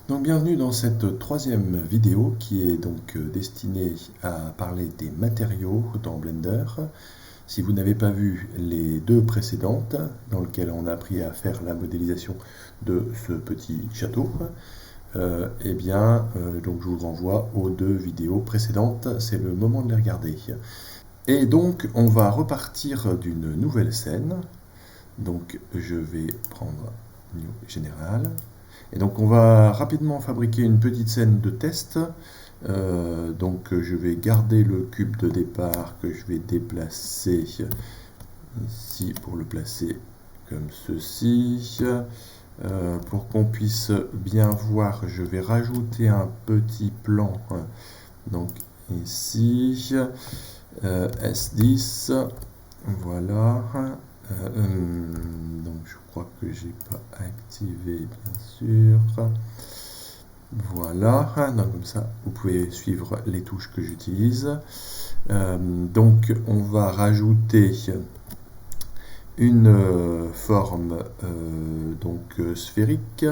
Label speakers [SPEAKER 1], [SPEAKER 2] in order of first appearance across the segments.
[SPEAKER 1] Donc bienvenue dans cette troisième vidéo qui est donc destinée à parler des matériaux dans Blender. Si vous n'avez pas vu les deux précédentes, dans lesquelles on a appris à faire la modélisation de ce petit château, donc je vous renvoie aux deux vidéos précédentes, c'est le moment de les regarder. Et donc on va repartir d'une nouvelle scène. Donc je vais prendre New Général. Et donc on va rapidement fabriquer une petite scène de test. Je vais garder le cube de départ que je vais déplacer ici pour le placer comme ceci. Pour qu'on puisse bien voir, je vais rajouter un petit plan. Donc ici, S10, voilà. Donc je crois que j'ai pas activé bien sûr. Voilà, donc comme ça vous pouvez suivre les touches que j'utilise. Donc on va rajouter une forme sphérique,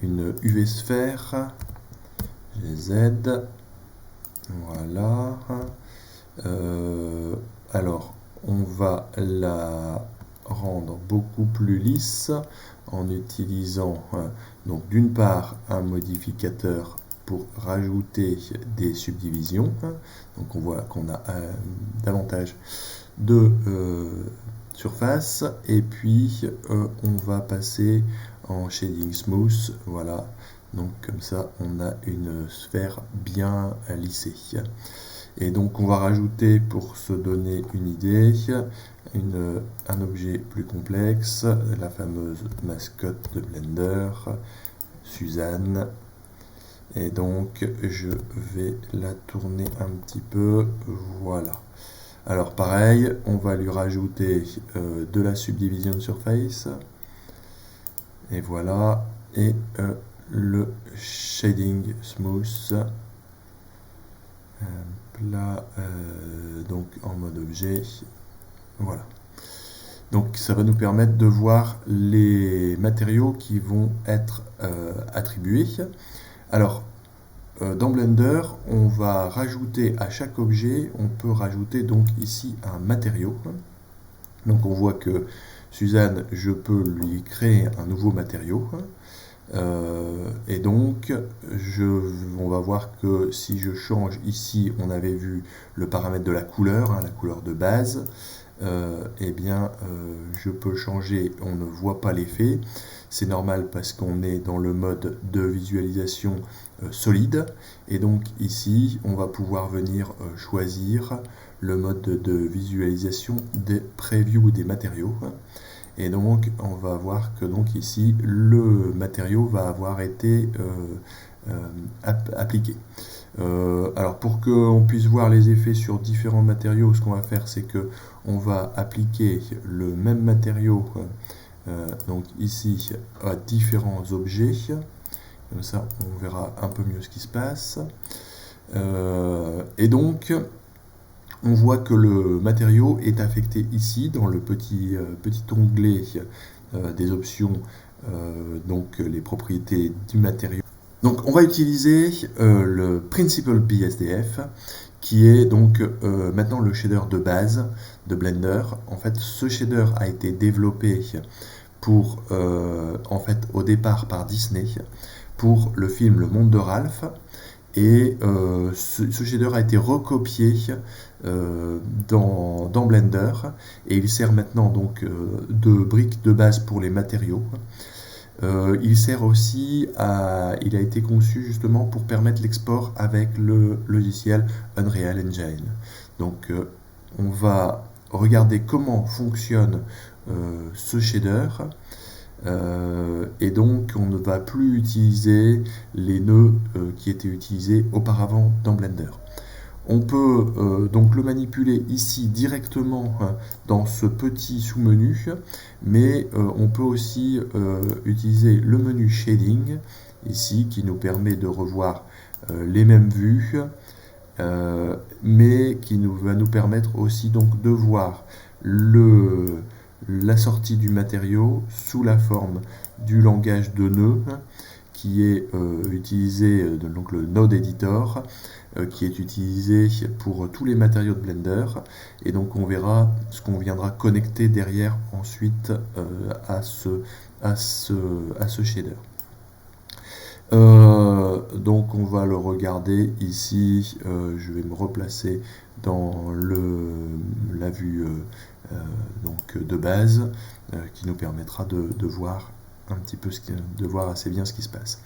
[SPEAKER 1] une UV sphère, Z, voilà. Alors on va la rendre beaucoup plus lisse en utilisant donc d'une part un modificateur pour rajouter des subdivisions. Donc on voit qu'on a davantage de surface, et puis on va passer en shading smooth, voilà. Donc comme ça on a une sphère bien lissée. Et donc on va rajouter, pour se donner une idée, un objet plus complexe, la fameuse mascotte de Blender, Suzanne. Et donc je vais la tourner un petit peu, voilà. Alors pareil, on va lui rajouter de la subdivision de surface, et voilà, et le shading smooth. Là, donc en mode objet, voilà. Donc ça va nous permettre de voir les matériaux qui vont être attribués. Alors dans Blender, on va rajouter à chaque objet, on peut rajouter donc ici un matériau. Donc on voit que Suzanne, je peux lui créer un nouveau matériau. Et donc on va voir que si je change ici, on avait vu le paramètre de la couleur, la couleur de base, je peux changer, on ne voit pas l'effet. C'est normal parce qu'on est dans le mode de visualisation solide, et donc ici on va pouvoir venir choisir le mode de visualisation des previews des matériaux. Et donc on va voir que donc ici le matériau va avoir été appliqué. Alors pour qu'on puisse voir les effets sur différents matériaux, ce qu'on va faire, c'est que on va appliquer le même matériau donc ici à différents objets. Comme ça on verra un peu mieux ce qui se passe. Et donc on voit que le matériau est affecté ici dans le petit onglet des options, donc les propriétés du matériau. Donc on va utiliser le Principal BSDF, qui est donc maintenant le shader de base de Blender. En fait, ce shader a été développé pour, au départ par Disney, pour le film Le Monde de Ralph. Et ce shader a été recopié dans Blender, et il sert maintenant donc de brique de base pour les matériaux. Il sert aussi il a été conçu justement pour permettre l'export avec le logiciel Unreal Engine. Donc on va regarder comment fonctionne ce shader. Et donc on ne va plus utiliser les nœuds qui étaient utilisés auparavant dans Blender. On peut donc le manipuler ici directement dans ce petit sous-menu, mais on peut aussi utiliser le menu Shading ici, qui nous permet de revoir les mêmes vues, mais qui va nous permettre aussi donc de voir la sortie du matériau sous la forme du langage de nœuds, qui est utilisé, donc le Node Editor, qui est utilisé pour tous les matériaux de Blender, et donc on verra ce qu'on viendra connecter derrière ensuite à ce shader. Donc on va le regarder ici, je vais me replacer dans la vue donc de base, qui nous permettra de voir un petit peu de voir assez bien ce qui se passe.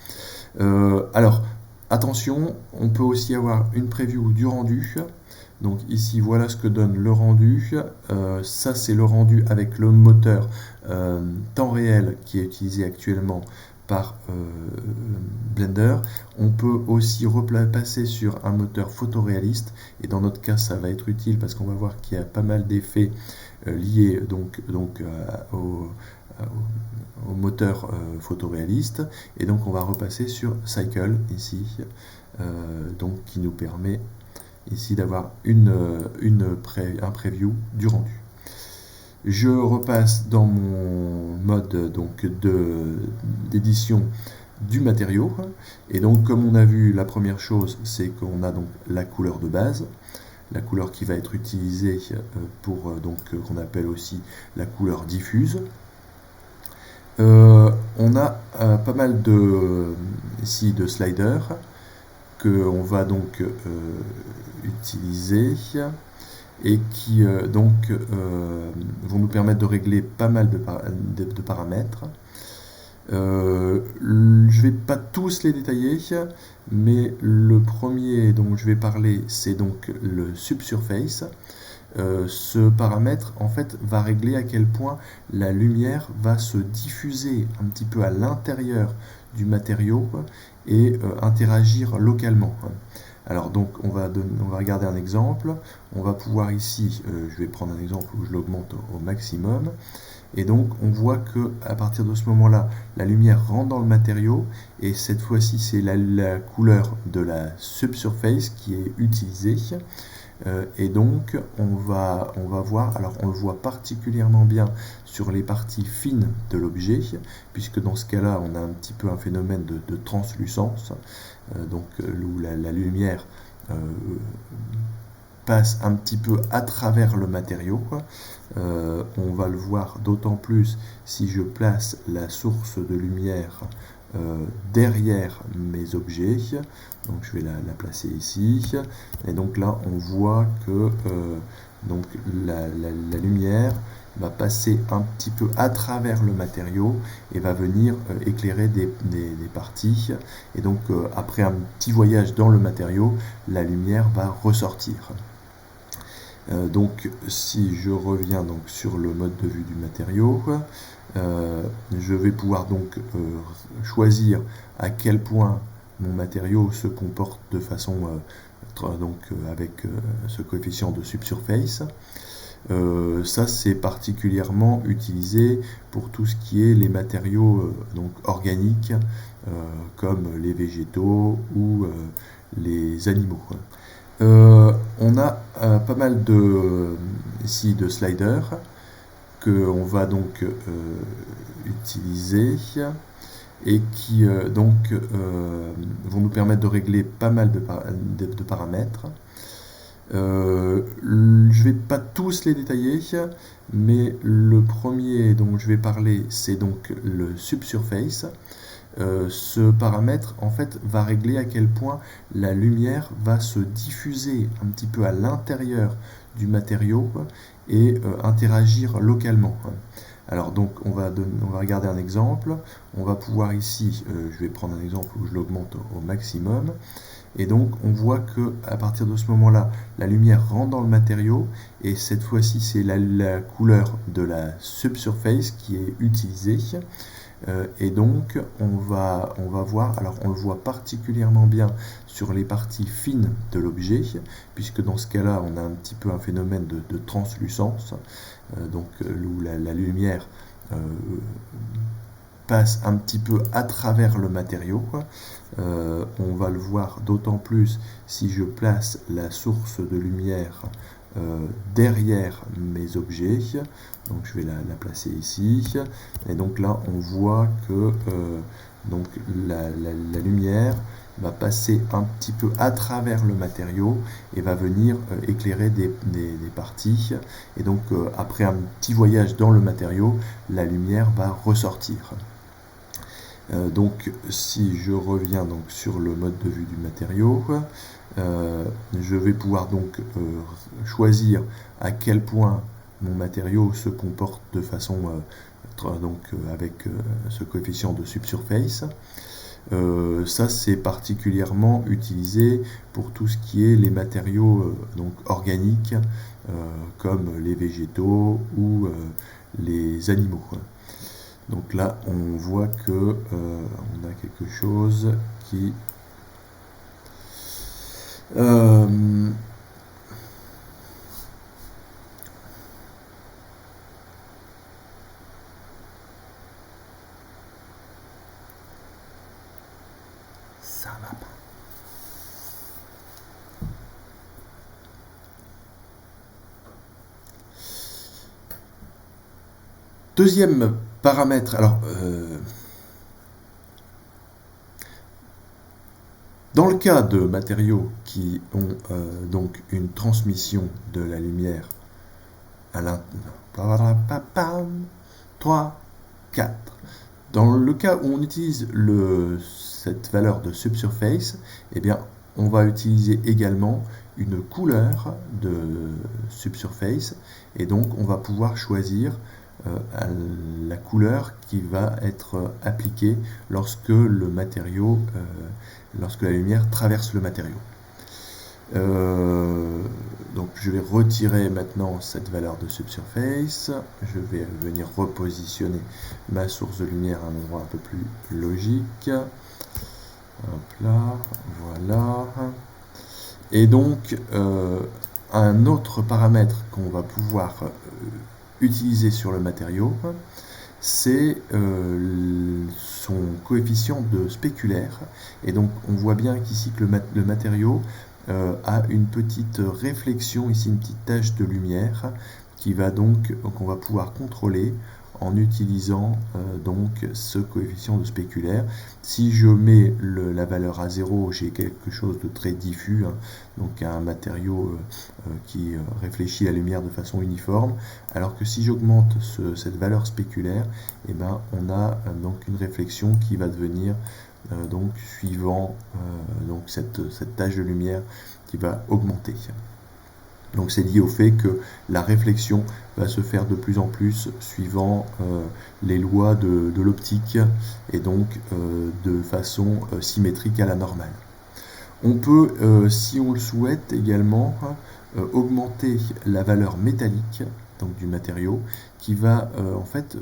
[SPEAKER 1] Alors attention, on peut aussi avoir une preview du rendu. Donc ici voilà ce que donne le rendu. Ça c'est le rendu avec le moteur temps réel qui est utilisé actuellement par Blender. On peut aussi passer sur un moteur photoréaliste, et dans notre cas ça va être utile parce qu'on va voir qu'il y a pas mal d'effets liés au moteur photoréaliste, et donc on va repasser sur Cycle ici, donc qui nous permet ici d'avoir un preview du rendu. Je repasse dans mon mode d'édition du matériau, et donc comme on a vu, la première chose c'est qu'on a donc la couleur de base, la couleur qui va être utilisée pour qu'on appelle aussi la couleur diffuse. On a pas mal ici de sliders qu'on va donc utiliser, et qui vont nous permettre de régler pas mal de paramètres. Je ne vais pas tous les détailler, mais le premier dont je vais parler, c'est donc le subsurface. Ce paramètre en fait va régler à quel point la lumière va se diffuser un petit peu à l'intérieur du matériau et interagir localement. Alors donc on va regarder un exemple. On va pouvoir ici, je vais prendre un exemple où je l'augmente au maximum, et donc on voit que à partir de ce moment-là, la lumière rentre dans le matériau, et cette fois-ci c'est la couleur de la subsurface qui est utilisée. Et donc on va voir, alors on le voit particulièrement bien sur les parties fines de l'objet, puisque dans ce cas-là on a un petit peu un phénomène de translucence, où la lumière passe un petit peu à travers le matériau. On va le voir d'autant plus si je place la source de lumière derrière mes objets. Donc je vais la placer ici, et donc là on voit que la lumière va passer un petit peu à travers le matériau et va venir éclairer des parties, et donc après un petit voyage dans le matériau, la lumière va ressortir. Donc si je reviens donc sur le mode de vue du matériau, je vais pouvoir donc choisir à quel point mon matériau se comporte de façon avec ce coefficient de subsurface. Ça c'est particulièrement utilisé pour tout ce qui est les matériaux organiques, comme les végétaux ou les animaux. On a pas mal ici de sliders qu'on va donc utiliser, et qui vont nous permettre de régler pas mal de paramètres. Je ne vais pas tous les détailler, mais le premier dont je vais parler, c'est donc le subsurface. Ce paramètre en fait va régler à quel point la lumière va se diffuser un petit peu à l'intérieur du matériau et interagir localement. Alors donc on va regarder un exemple. On va pouvoir ici, je vais prendre un exemple où je l'augmente au maximum, et donc on voit que à partir de ce moment-là, la lumière rentre dans le matériau, et cette fois-ci c'est la couleur de la subsurface qui est utilisée. Et donc on va voir, alors on le voit particulièrement bien sur les parties fines de l'objet, puisque dans ce cas-là on a un petit peu un phénomène de translucence, où la lumière passe un petit peu à travers le matériau. On va le voir d'autant plus si je place la source de lumière derrière mes objets. Donc je vais la placer ici, et donc là on voit que donc la lumière va passer un petit peu à travers le matériau et va venir éclairer des parties. Et donc après un petit voyage dans le matériau, la lumière va ressortir. Donc si je reviens donc sur le mode de vue du matériau, je vais pouvoir donc choisir à quel point mon matériau se comporte de façon avec ce coefficient de subsurface. Ça c'est particulièrement utilisé pour tout ce qui est les matériaux donc organiques comme les végétaux ou les animaux. Donc là on voit que on a quelque chose qui ça va pas. Deuxième paramètre, alors dans le cas de matériaux qui ont donc une transmission de la lumière à l'intérieur, 3, 4. Dans le cas où on utilise cette valeur de subsurface, eh bien, on va utiliser également une couleur de subsurface et donc on va pouvoir choisir la couleur qui va être appliquée lorsque le matériau, lorsque la lumière traverse le matériau. Donc je vais retirer maintenant cette valeur de subsurface, je vais venir repositionner ma source de lumière à un endroit un peu plus logique. Hop là, voilà. Et donc un autre paramètre qu'on va pouvoir utiliser sur le matériau, c'est son coefficient de spéculaire. Et donc on voit bien qu'ici que le matériau a une petite réflexion, ici une petite tache de lumière qui va donc qu'on va pouvoir contrôler en utilisant donc ce coefficient de spéculaire. Si je mets la valeur à 0, j'ai quelque chose de très diffus, hein, donc un matériau qui réfléchit la lumière de façon uniforme, alors que si j'augmente cette valeur spéculaire, eh ben, on a donc une réflexion qui va devenir donc suivant donc cette tache de lumière qui va augmenter. Donc c'est lié au fait que la réflexion va se faire de plus en plus suivant les lois de l'optique et donc de façon symétrique à la normale. On peut, si on le souhaite également, augmenter la valeur métallique donc du matériau qui va en fait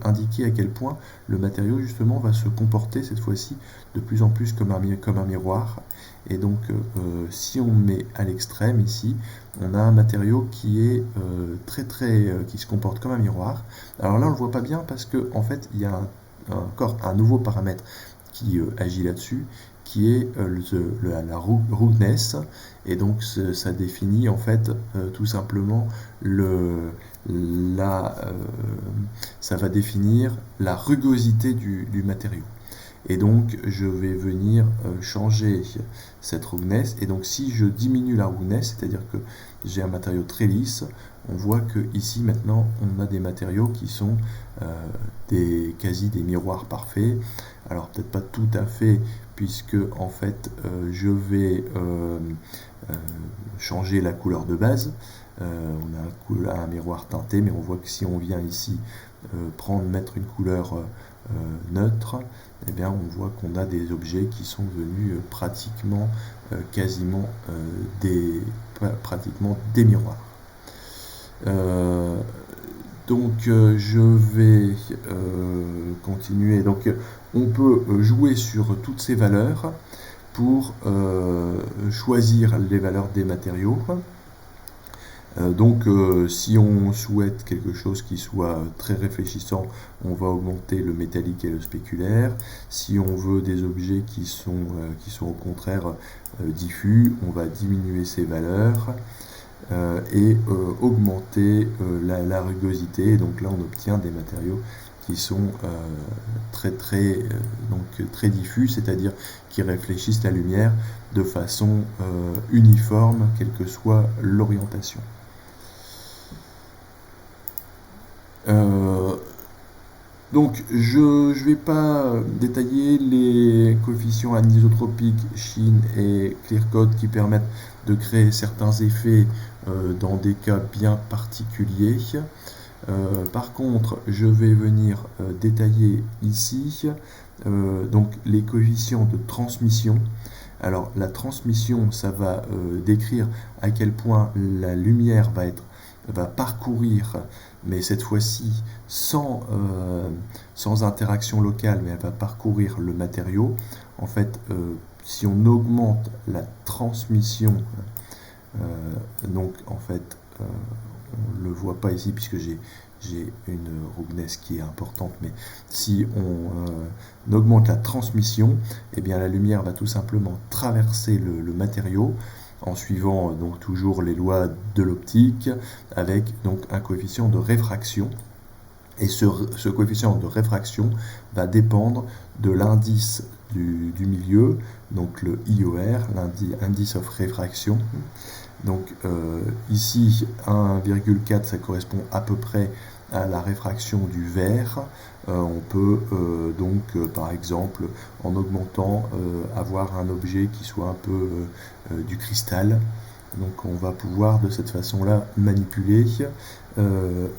[SPEAKER 1] indiquer à quel point le matériau justement va se comporter cette fois-ci de plus en plus comme un miroir. Et donc si on met à l'extrême ici, on a un matériau qui est qui se comporte comme un miroir. Alors là on le voit pas bien parce que en fait il y a encore un nouveau paramètre qui agit là-dessus, qui est la roughness, et donc ça définit en fait tout simplement ça va définir la rugosité du matériau. Et donc je vais venir changer cette roughness, et donc si je diminue la roughness, c'est-à-dire que j'ai un matériau très lisse, on voit que ici maintenant on a des matériaux qui sont quasi des miroirs parfaits. Alors peut-être pas tout à fait, puisque en fait je vais changer la couleur de base. On a un miroir teinté, mais on voit que si on vient ici mettre une couleur neutre, eh bien on voit qu'on a des objets qui sont devenus pratiquement des miroirs. Donc je vais continuer. Donc on peut jouer sur toutes ces valeurs pour choisir les valeurs des matériaux. Donc si on souhaite quelque chose qui soit très réfléchissant, on va augmenter le métallique et le spéculaire. Si on veut des objets qui sont au contraire diffus, on va diminuer ces valeurs et augmenter la rugosité. Donc là on obtient des matériaux qui sont très diffus, c'est-à-dire qui réfléchissent la lumière de façon uniforme, quelle que soit l'orientation. Donc, je ne vais pas détailler les coefficients anisotropiques, Shin et Clearcoat qui permettent de créer certains effets dans des cas bien particuliers. Par contre, je vais venir détailler ici donc les coefficients de transmission. Alors, la transmission, ça va décrire à quel point la lumière va parcourir, mais cette fois-ci sans interaction locale, mais elle va parcourir le matériau. En fait, si on augmente la transmission, donc en fait, on ne le voit pas ici puisque j'ai une roughness qui est importante, mais si on augmente la transmission, eh bien la lumière va tout simplement traverser le matériau en suivant donc toujours les lois de l'optique avec donc un coefficient de réfraction. Et ce coefficient de réfraction va dépendre de l'indice du milieu, donc le IOR, l'indice of refraction. Donc ici 1,4 ça correspond à peu près à la réfraction du verre. On peut donc par exemple en augmentant avoir un objet qui soit un peu du cristal. Donc on va pouvoir de cette façon-là manipuler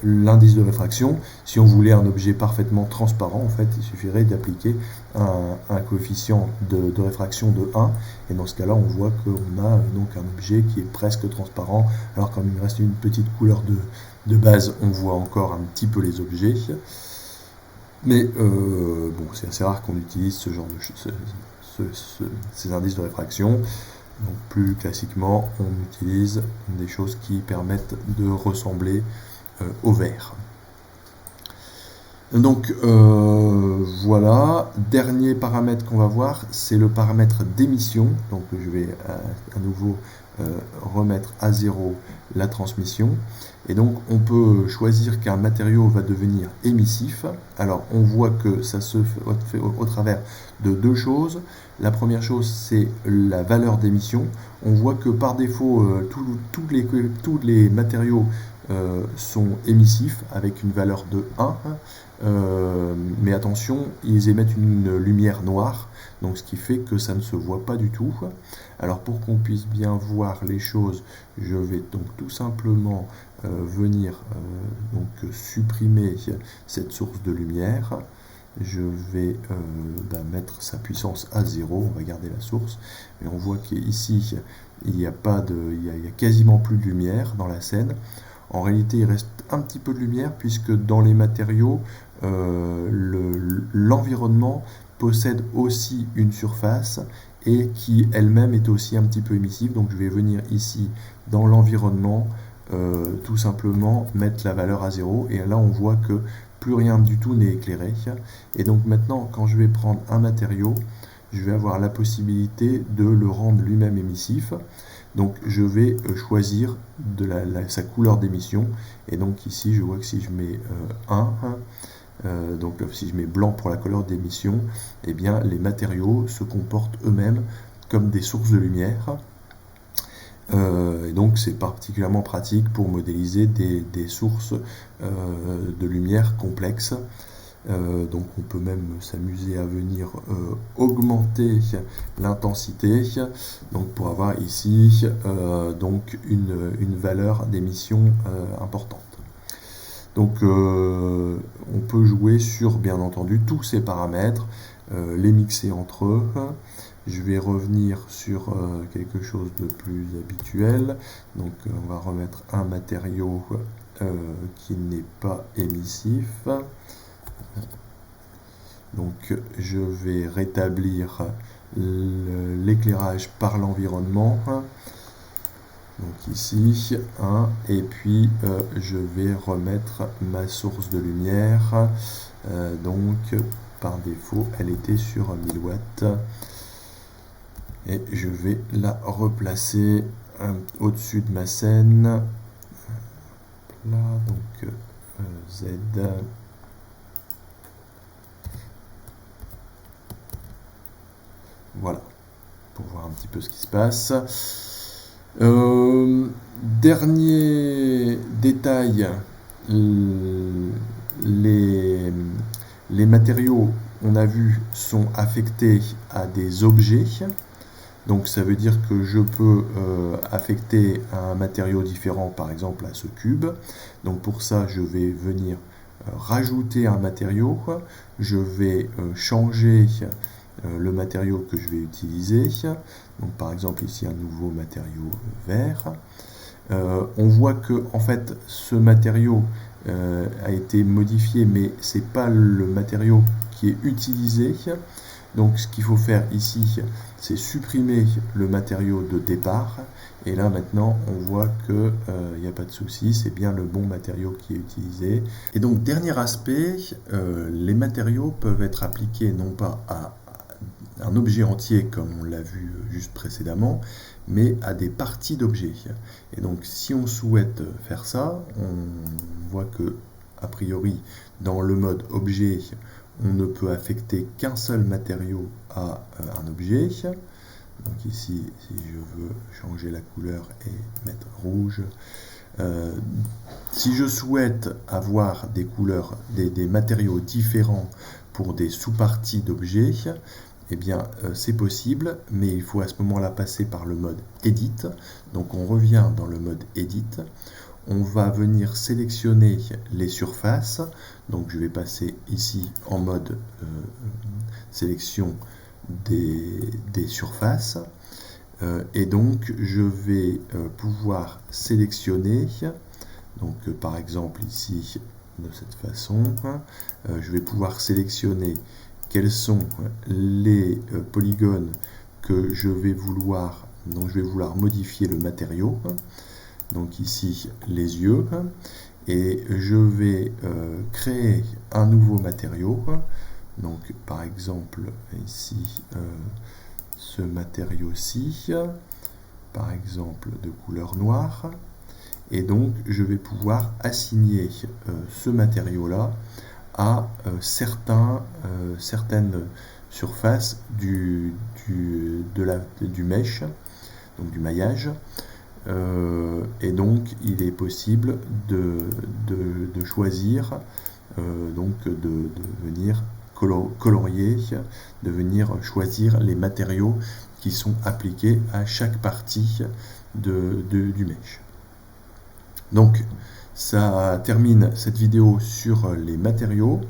[SPEAKER 1] l'indice de réfraction. Si on voulait un objet parfaitement transparent, en fait, il suffirait d'appliquer un coefficient de réfraction de 1. Et dans ce cas-là, on voit qu'on a donc un objet qui est presque transparent. Alors comme il reste une petite couleur de base, on voit encore un petit peu les objets. Mais bon, c'est assez rare qu'on utilise ce genre ces indices de réfraction. Donc plus classiquement, on utilise des choses qui permettent de ressembler au verre. Donc voilà, dernier paramètre qu'on va voir, c'est le paramètre d'émission. Donc je vais à nouveau remettre à 0 la transmission. Et donc on peut choisir qu'un matériau va devenir émissif. Alors on voit que ça se fait au travers de deux choses. La première chose, c'est la valeur d'émission. On voit que par défaut, tous les matériaux sont émissifs avec une valeur de 1. Mais attention, ils émettent une lumière noire, donc ce qui fait que ça ne se voit pas du tout. Alors pour qu'on puisse bien voir les choses, je vais donc tout simplement venir donc supprimer cette source de lumière. Je vais mettre sa puissance à 0, on va garder la source, mais on voit qu'ici il n'y a quasiment plus de lumière dans la scène. En réalité, il reste un petit peu de lumière puisque dans les matériaux, l'environnement possède aussi une surface et qui elle-même est aussi un petit peu émissive. Donc je vais venir ici dans l'environnement, tout simplement mettre la valeur à 0 et là on voit que plus rien du tout n'est éclairé. Et donc maintenant, quand je vais prendre un matériau, je vais avoir la possibilité de le rendre lui-même émissif. Donc je vais choisir sa couleur d'émission. Et donc ici, je vois que si je mets 1, donc si je mets blanc pour la couleur d'émission, eh bien les matériaux se comportent eux-mêmes comme des sources de lumière. Et donc c'est particulièrement pratique pour modéliser des sources de lumière complexes. Donc on peut même s'amuser à venir augmenter l'intensité, donc pour avoir ici donc une valeur d'émission importante. Donc on peut jouer sur bien entendu tous ces paramètres, les mixer entre eux. Je vais revenir sur quelque chose de plus habituel. Donc on va remettre un matériau qui n'est pas émissif. Donc je vais rétablir l'éclairage par l'environnement. Donc ici, et puis je vais remettre ma source de lumière. Donc par défaut, elle était sur 1000 watts. Et je vais la replacer au-dessus de ma scène. Là, donc Z. Voilà, pour voir un petit peu ce qui se passe. Dernier détail, les matériaux, on a vu, sont affectés à des objets. Donc ça veut dire que je peux affecter un matériau différent, par exemple à ce cube. Donc pour ça, je vais venir rajouter un matériau. Je vais changer le matériau que je vais utiliser. Donc par exemple ici un nouveau matériau vert. On voit que en fait ce matériau a été modifié, mais c'est pas le matériau qui est utilisé. Donc ce qu'il faut faire ici, c'est supprimer le matériau de départ. Et là maintenant, on voit que il n'y a pas de souci, c'est bien le bon matériau qui est utilisé. Et donc dernier aspect, les matériaux peuvent être appliqués non pas à un objet entier comme on l'a vu juste précédemment, mais à des parties d'objets. Et donc si on souhaite faire ça, on voit que a priori dans le mode objet, on ne peut affecter qu'un seul matériau à un objet. Donc ici, si je veux changer la couleur et mettre rouge, si je souhaite avoir des couleurs, des matériaux différents pour des sous-parties d'objets, eh bien c'est possible, mais il faut à ce moment-là passer par le mode Edit. Donc on revient dans le mode Edit. On va venir sélectionner les surfaces. Donc je vais passer ici en mode sélection des surfaces. Et donc je vais pouvoir sélectionner, donc par exemple ici de cette façon, je vais pouvoir sélectionner quels sont les polygones que je vais vouloir, donc je vais vouloir modifier le matériau. Donc ici les yeux, et je vais créer un nouveau matériau. Donc par exemple ici ce matériau-ci, par exemple de couleur noire, et donc je vais pouvoir assigner ce matériau-là à certaines surfaces du mesh, donc du maillage. Et donc il est possible de choisir, donc de venir colorier, de venir choisir les matériaux qui sont appliqués à chaque partie du mesh. Donc ça termine cette vidéo sur les matériaux.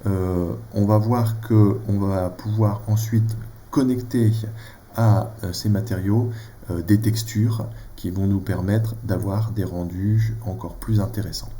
[SPEAKER 1] On va voir que on va pouvoir ensuite connecter à ces matériaux des textures qui vont nous permettre d'avoir des rendus encore plus intéressants.